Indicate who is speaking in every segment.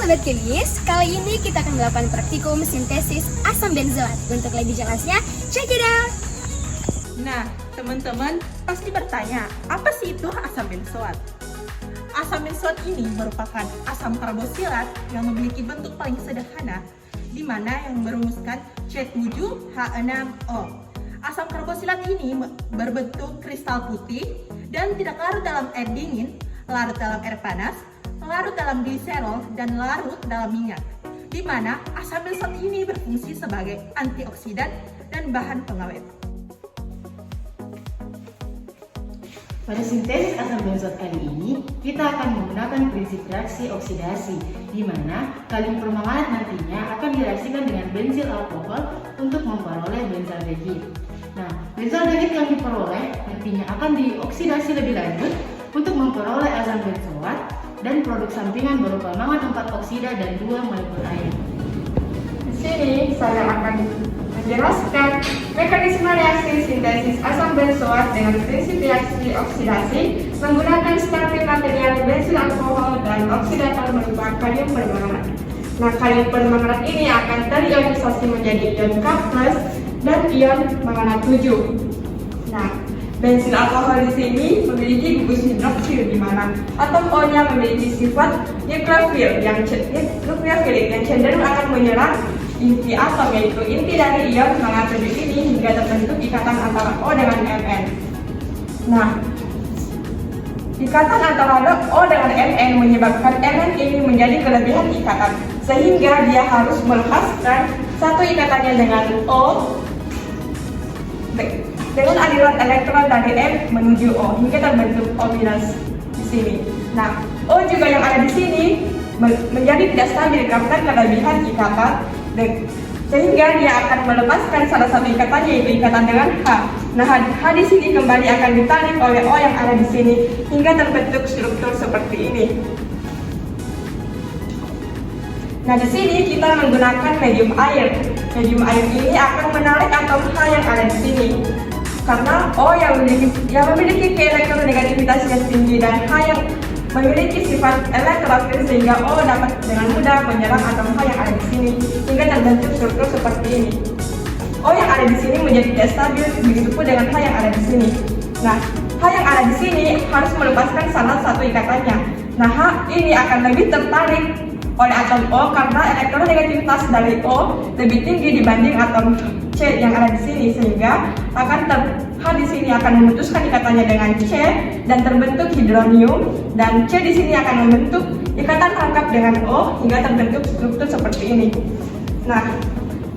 Speaker 1: Sobat Kimis, kali ini kita akan melakukan praktikum sintesis asam benzoat. Untuk lebih jelasnya, check it out!
Speaker 2: Nah, teman-teman pasti bertanya, apa sih itu asam benzoat? Asam benzoat ini merupakan asam karbosilat yang memiliki bentuk paling sederhana, di mana yang merumuskan C7H6O. Asam karbosilat ini berbentuk kristal putih dan tidak larut dalam air dingin, larut dalam air panas, larut dalam gliserol, dan larut dalam minyak, di mana asam benzoat ini berfungsi sebagai antioksidan dan bahan pengawet.
Speaker 3: Pada sintesis asam benzoat kali ini, kita akan menggunakan prinsip reaksi oksidasi, di mana kalium permanganat nantinya akan direaksikan dengan bensil alkohol untuk memperoleh benzaldehid. Nah, benzaldehid yang diperoleh nantinya akan dioksidasi lebih lanjut untuk memperoleh asam benzoat dan produk sampingan berupa mangan 4 oksida dan 2 molekul air.
Speaker 4: Di sini saya akan menjelaskan mekanisme reaksi sintesis asam benzoat dengan prinsip reaksi oksidasi menggunakan starting material bensil alkohol dan oksidator berupa kalium permanganat. Nah, kalium permanganat ini akan terionisasi menjadi ion K+ dan ion manganat 7. Nah, bensil alkohol di sini memiliki gugus hidroksil di mana atom O-nya memiliki sifat nukleofilik yang cenderung akan menyerang inti atom, yaitu inti dari ion manganat 7 ini hingga terbentuk ikatan antara O dengan Mn. Nah, ikatan antara O dengan Mn menyebabkan Mn ini menjadi kelebihan ikatan, sehingga dia harus melepaskan satu ikatannya dengan O dengan aliran elektron dari M menuju O hingga terbentuk O- di sini. Nah, O juga yang ada di sini menjadi tidak stabil karena kelebihan ikatan, sehingga dia akan melepaskan salah satu ikatannya, yaitu ikatan dengan H. Nah, H di sini kembali akan ditarik oleh O yang ada di sini hingga terbentuk struktur seperti ini. Nah, di sini kita menggunakan medium air. Medium air ini akan menarik atom H yang ada di sini. Karena O yang memiliki elektronegativitas yang tinggi dan H yang memiliki sifat elektrofil, sehingga O dapat dengan mudah menyerang atom H yang ada di sini hingga terbentuk struktur seperti ini. O yang ada di sini menjadi tidak stabil, begitu pun dengan H yang ada di sini. Nah, H yang ada di sini harus melepaskan salah satu ikatannya. Nah, H ini akan lebih tertarik oleh atom O karena elektronegativitas dari O lebih tinggi dibanding atom C yang ada di sini, sehingga H di sini akan memutuskan ikatannya dengan C dan terbentuk hidronium, dan C di sini akan membentuk ikatan rangkap dengan O hingga terbentuk struktur seperti ini. Nah,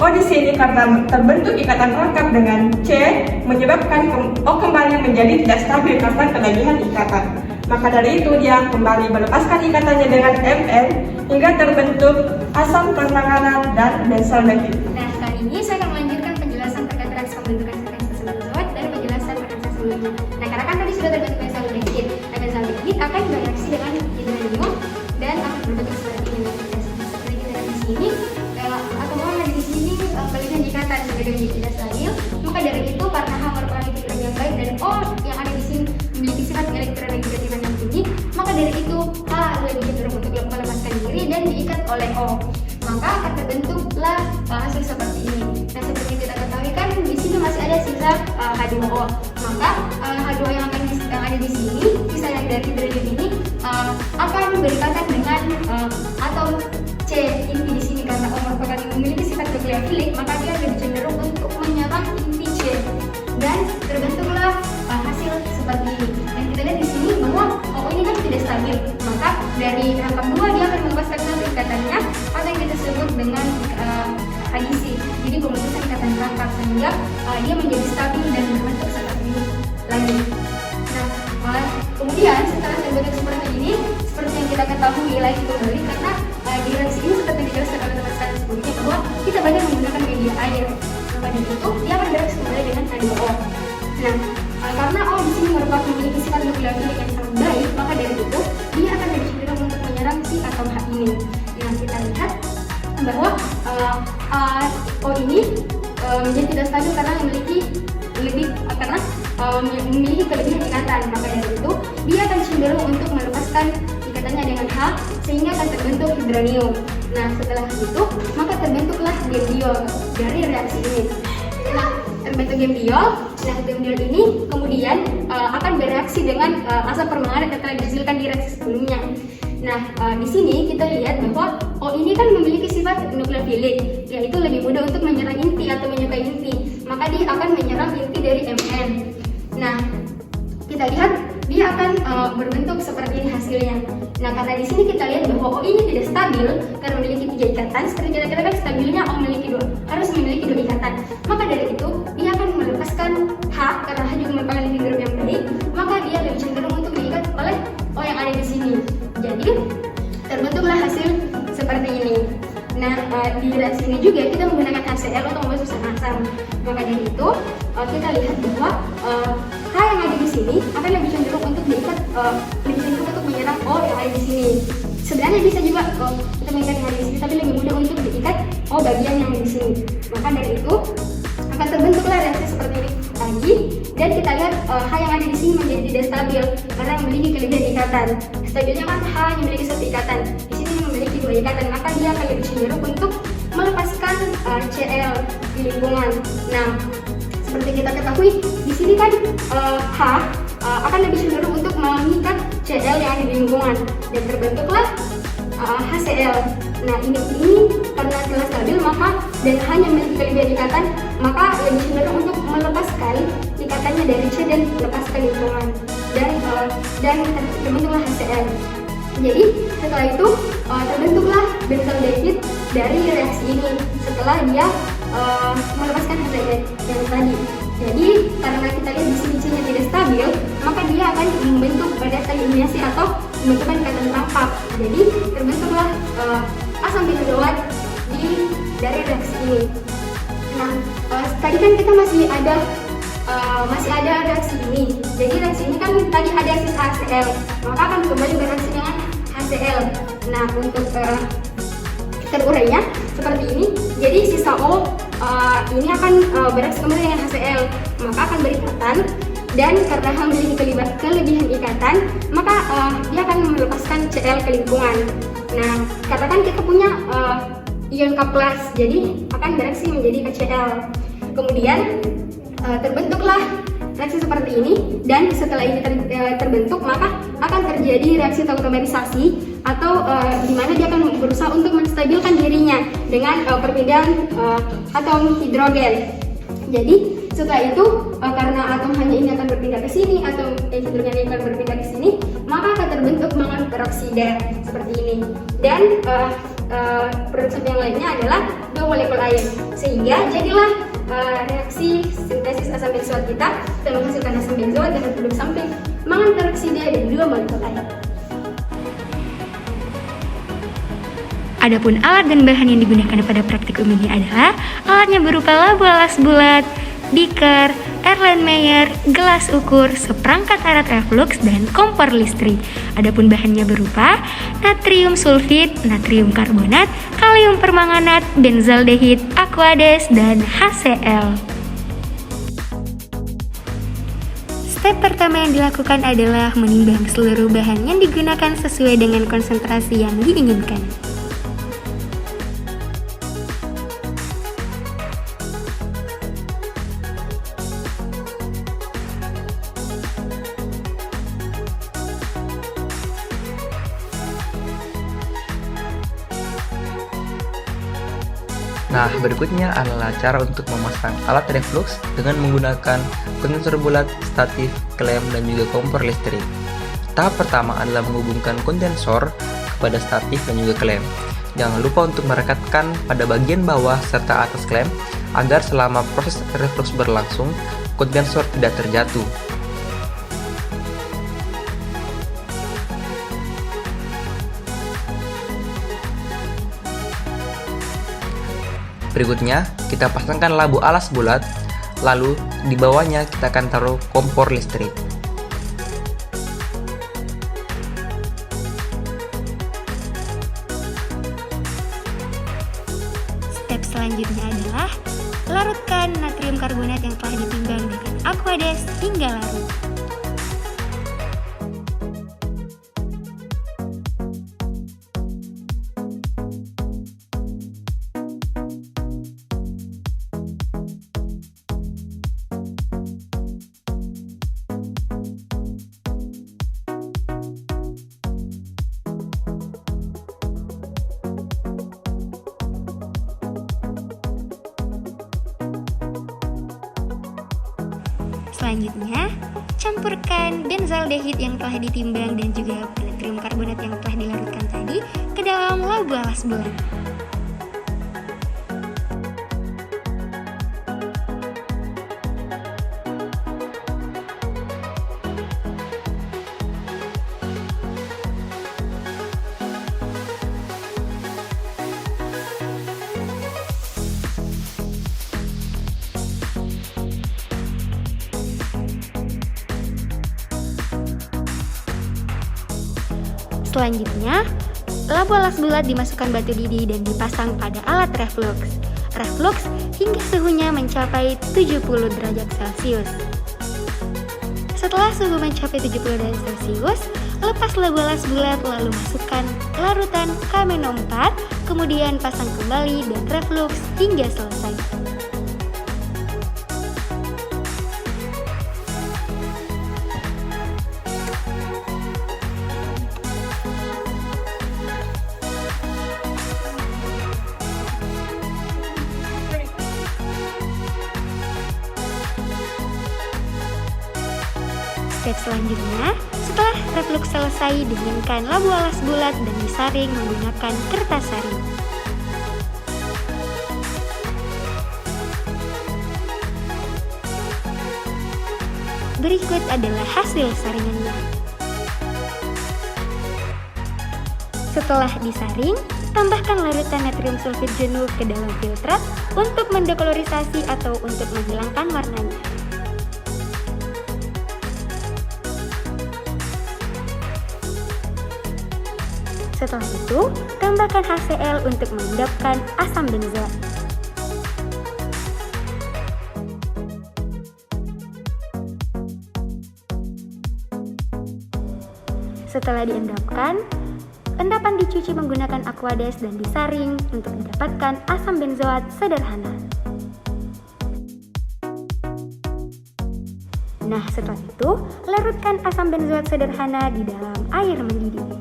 Speaker 4: O di sini karena terbentuk ikatan rangkap dengan C menyebabkan O kembali menjadi tidak stabil karena kelebihan ikatan. Maka dari itu dia kembali melepaskan ikatannya dengan Mn hingga terbentuk asam permanganat dan benzaldehid.
Speaker 1: Nah, kali ini saya akan melanjutkan penjelasan terkait reaksi pembentukan sintesis asam benzoat dari penjelasan reaksi sebelumnya. Nah, karena kan tadi sudah terbentuk benzaldehid. Nah, benzaldehid akan bereaksi dengan hidronium dan akan berbentuk seperti ini. Seperti kita lihat di sini, atom O yang ada di sini kelebihan ikatan berbeda menjadi tidak stabil. Maka dari itu karena H merupakan integral yang baik dan O yang ada di sini memiliki sifat elektronegativitas yang tinggi, maka dari itu H lebih cenderung untuk melepaskan diri dan diikat oleh O. Maka akan terbentuklah hasil seperti ini. Nah, seperti yang kita ketahui kan di sini masih ada sisa H2O. Maka H2O yang ada di sini, sisa yang dari hidrogen ini akan berikatan dengan atom C inti di sini, karena O merupakan yang memiliki sifat nukleofilik, maka dia lebih cenderung untuk menyerang inti C dan terbentuklah hasil seperti ini. Dan kita lihat di sini bahwa O ini kan tidak stabil, maka dari rangkap 2 dia akan melepaskan satu ikatannya atau yang kita sebut dengan adisi. Jadi pemutusan ikatan rangkap sehingga dia menjadi stabil dan berbentuk seperti ini lagi. Nah, kemudian setelah terbentuk seperti ini, seperti yang kita ketahui lagi kembali karena di reaksi ini seperti dijelaskan oleh teman saya sebelumnya bahwa kita banyak menggunakan media air. Maka dari itu dia akan bereaksi kembali dengan H2O. Nah, karena O di sini merupakan memiliki sifat nukleofilik yang sangat baik, maka dari itu dia akan lebih cenderung untuk menyerang si atom H ini. Nah, kita lihat bahwa O ini menjadi tidak stabil karena memiliki kelebihan ikatan. Maka dari itu dia akan cenderung untuk melepaskan ikatan ikatannya dengan H sehingga akan terbentuk hidronium. Nah, setelah itu maka terbentuklah gemdiol dari reaksi ini. Nah, terbentuk gemdiol. Nah, gemdiol ini kemudian akan bereaksi dengan asam permanganat yang telah dihasilkan di reaksi sebelumnya. Nah, di sini kita lihat bahwa O ini kan memiliki sifat nukleofilik, yaitu lebih mudah untuk menyerang inti atau menyukai inti. Maka dia akan menyerang inti dari Mn. Nah, kita lihat dia akan berbentuk seperti ini hasilnya. Nah, karena di sini kita lihat bahwa O ini tidak stabil karena memiliki 3 ikatan. Seperti kita katakan stabilnya O harus memiliki 2 ikatan. Maka dari itu dia akan melepaskan H karena H juga merupakan hidrogen yang baik. Maka dia lebih cenderung untuk diikat oleh O yang ada di sini. Jadi terbentuklah hasil seperti ini. Nah, di reaksi ini juga kita menggunakan HCl untuk membuat susunan asam. Maka dari itu kita lihat bahwa H yang ada di sini akan lebih cenderung untuk diikat, lebih cenderung untuk menyerang O yang ada di sini. Sebenarnya bisa juga kita mengikat yang ada di sini, tapi lebih mudah untuk diikat O bagian yang ada di sini. Maka dari itu akan terbentuklah reaksi seperti ini lagi. Dan kita lihat H yang ada di sini menjadi tidak stabil karena memiliki kelebihan ikatan. Stabilnya kan H yang memiliki 1 ikatan, di sini memiliki 2 ikatan, maka dia akan lebih cenderung untuk melepaskan Cl di lingkungan. Nah, seperti kita ketahui di sini kan H akan lebih cenderung untuk mengikat Cl yang ada di lingkungan dan terbentuklah HCl. Nah, ini karena telah stabil maka dan hanya memiliki kelebihan ikatan, maka lebih cenderung untuk melepaskan ikatannya dari C dan melepaskan lingkungan dan terbentuklah HCl. Jadi setelah itu terbentuklah benzaldehid dari reaksi ini setelah dia melepaskan HCl yang tadi. Jadi karena kita lihat di sini C-nya tidak stabil, maka dia akan membentuk pada eliminasi atau membentukkan ikatan tangkap. Jadi terbentuklah asam benzoat dari reaksi ini. Nah, tadi kan kita masih ada reaksi ini. Jadi reaksi ini kan tadi ada sisa HCl, maka akan kembali bereaksi dengan HCl. Nah, untuk terurainya seperti ini. Jadi sisa O ini akan bereaksi kembali dengan HCl, maka akan berikatan. Dan karena memiliki kelebihan ikatan, maka dia akan melepaskan Cl ke lingkungan. Nah, katakan kita punya ion K+, jadi akan bereaksi menjadi KCl. Kemudian terbentuklah reaksi seperti ini, dan setelah ini terbentuk maka akan terjadi reaksi tautomerisasi atau di mana dia akan berusaha untuk menstabilkan dirinya dengan perpindahan atom hidrogen. Jadi setelah itu karena atom hanya ini akan berpindah ke sini atau hidrogen ini akan berpindah ke sini, maka akan terbentuk mangan peroksida seperti ini. Dan produk yang lainnya adalah 2 molekul air, sehingga jadilah reaksi sintesis asam benzoat kita menghasilkan asam benzoat dengan produk samping mangan peroksida dan 2 molekul air.
Speaker 5: Adapun alat dan bahan yang digunakan pada praktikum ini adalah alatnya berupa labu alas bulat, beaker, Erlenmeyer, gelas ukur, seperangkat alat reflux, dan kompor listrik. Adapun bahannya berupa natrium sulfit, natrium karbonat, kalium permanganat, benzaldehid, aquades, dan HCl. Step pertama yang dilakukan adalah menimbang seluruh bahan yang digunakan sesuai dengan konsentrasi yang diinginkan.
Speaker 6: Nah, berikutnya adalah cara untuk memasang alat reflux dengan menggunakan kondensor bulat, statif, klem, dan juga kompor listrik. Tahap pertama adalah menghubungkan kondensor kepada statif dan juga klem. Jangan lupa untuk merekatkan pada bagian bawah serta atas klem agar selama proses reflux berlangsung, kondensor tidak terjatuh. Berikutnya, kita pasangkan labu alas bulat, lalu di bawahnya kita akan taruh kompor listrik.
Speaker 5: Step selanjutnya adalah larutkan natrium karbonat yang telah ditimbang dengan aquades hingga larut. Selanjutnya, campurkan benzaldehid yang telah ditimbang dan juga natrium karbonat yang telah dilarutkan tadi ke dalam labu alas bulat. Selanjutnya, labu alas bulat dimasukkan batu didih dan dipasang pada alat reflux. Reflux hingga suhunya mencapai 70 derajat Celcius. Setelah suhu mencapai 70 derajat Celcius, lepas labu alas bulat lalu masukkan larutan K-4, kemudian pasang kembali dan reflux hingga selesai. Step selanjutnya, setelah reflux selesai, dinginkan labu alas bulat dan disaring menggunakan kertas saring. Berikut adalah hasil saringannya. Setelah disaring, tambahkan larutan natrium sulfit jenuh ke dalam filtrat untuk mendekolorisasi atau untuk menghilangkan warnanya. Setelah itu, tambahkan HCl untuk mengendapkan asam benzoat. Setelah diendapkan, endapan dicuci menggunakan aqueous dan disaring untuk mendapatkan asam benzoat sederhana. Nah, setelah itu, larutkan asam benzoat sederhana di dalam air mendidih.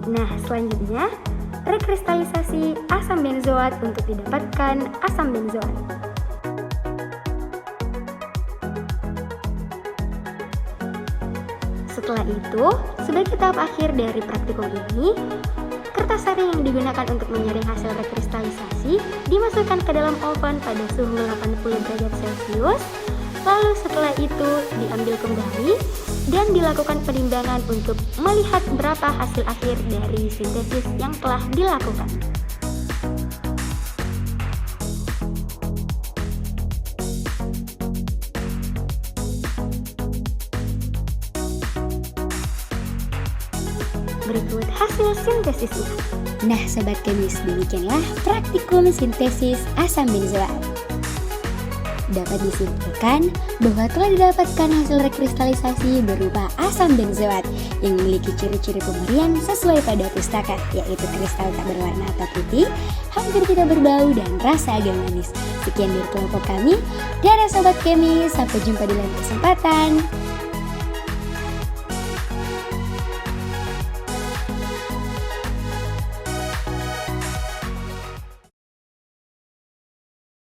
Speaker 5: Nah, selanjutnya, rekristalisasi asam benzoat untuk didapatkan asam benzoat. Setelah itu, sebagai tahap akhir dari praktikum ini, kertas saring yang digunakan untuk menyaring hasil rekristalisasi dimasukkan ke dalam oven pada suhu 80 derajat Celcius. Lalu setelah itu diambil kembali dan dilakukan penimbangan untuk melihat berapa hasil akhir dari sintesis yang telah dilakukan. Berikut hasil sintesisnya.
Speaker 7: Nah, Sobat Kemis, demikianlah praktikum sintesis asam benzoat. Dapat disimpulkan bahwa telah didapatkan hasil rekristalisasi berupa asam benzoat yang memiliki ciri-ciri pemberian sesuai pada pustaka, yaitu kristal tak berwarna atau putih, hampir tidak berbau, dan rasa agak manis. Sekian dari kelompok kami. Dadah Sobat Kemis, sampai jumpa di lain kesempatan.